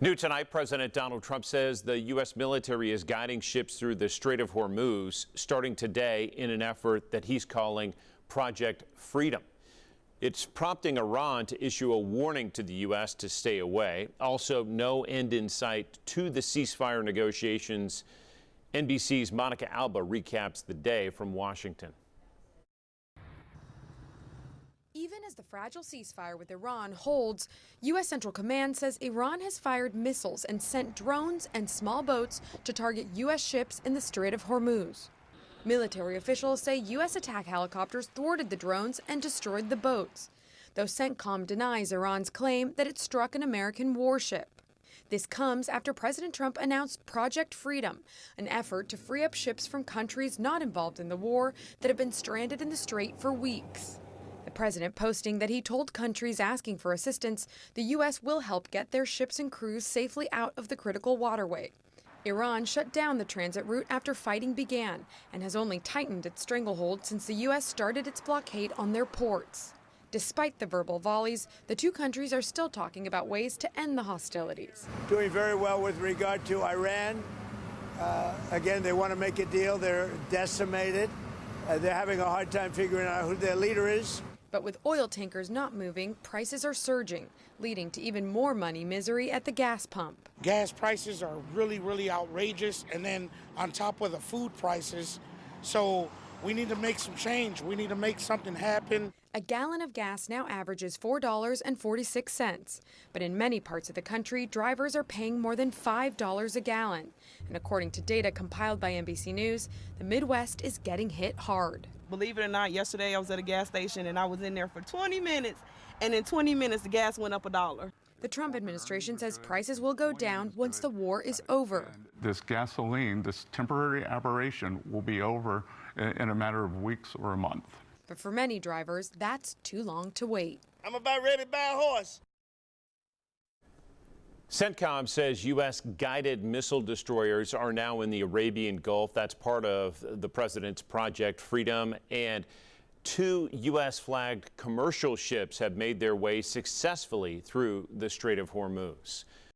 New tonight, President Donald Trump says the U.S. military is guiding ships through the Strait of Hormuz starting today in an effort that he's calling Project Freedom. It's prompting Iran to issue a warning to the U.S. to stay away. Also, no end in sight to the ceasefire negotiations. NBC's Monica Alba recaps the day from Washington. Even as the fragile ceasefire with Iran holds, U.S. Central Command says Iran has fired missiles and sent drones and small boats to target U.S. ships in the Strait of Hormuz. Military officials say U.S. attack helicopters thwarted the drones and destroyed the boats, though CENTCOM denies Iran's claim that it struck an American warship. This comes after President Trump announced Project Freedom, an effort to free up ships from countries not involved in the war that have been stranded in the strait for weeks. The president posting that he told countries asking for assistance the U.S. will help get their ships and crews safely out of the critical waterway. Iran shut down the transit route after fighting began and has only tightened its stranglehold since the U.S. started its blockade on their ports. Despite the verbal volleys, the two countries are still talking about ways to end the hostilities. Doing very well with regard to Iran. Again, they want to make a deal. They're decimated. They're having a hard time figuring out who their leader is. But with oil tankers not moving, prices are surging, leading to even more money misery at the gas pump. Gas prices are really outrageous, and then on top of the food prices. So we need to make some change. We need to make something happen. A gallon of gas now averages $4.46, but in many parts of the country, drivers are paying more than $5 a gallon. And according to data compiled by NBC News, the Midwest is getting hit hard. Believe it or not, yesterday I was at a gas station and I was in there for 20 minutes, and in 20 minutes the gas went up $1. The Trump administration says prices will go down once the war is over. This gasoline, this temporary aberration, will be over in a matter of weeks or a month. But for many drivers, that's too long to wait. I'm about ready to buy a horse. CENTCOM says U.S. guided missile destroyers are now in the Arabian Gulf. That's part of the president's Project Freedom. And 2 U.S. flagged commercial ships have made their way successfully through the Strait of Hormuz.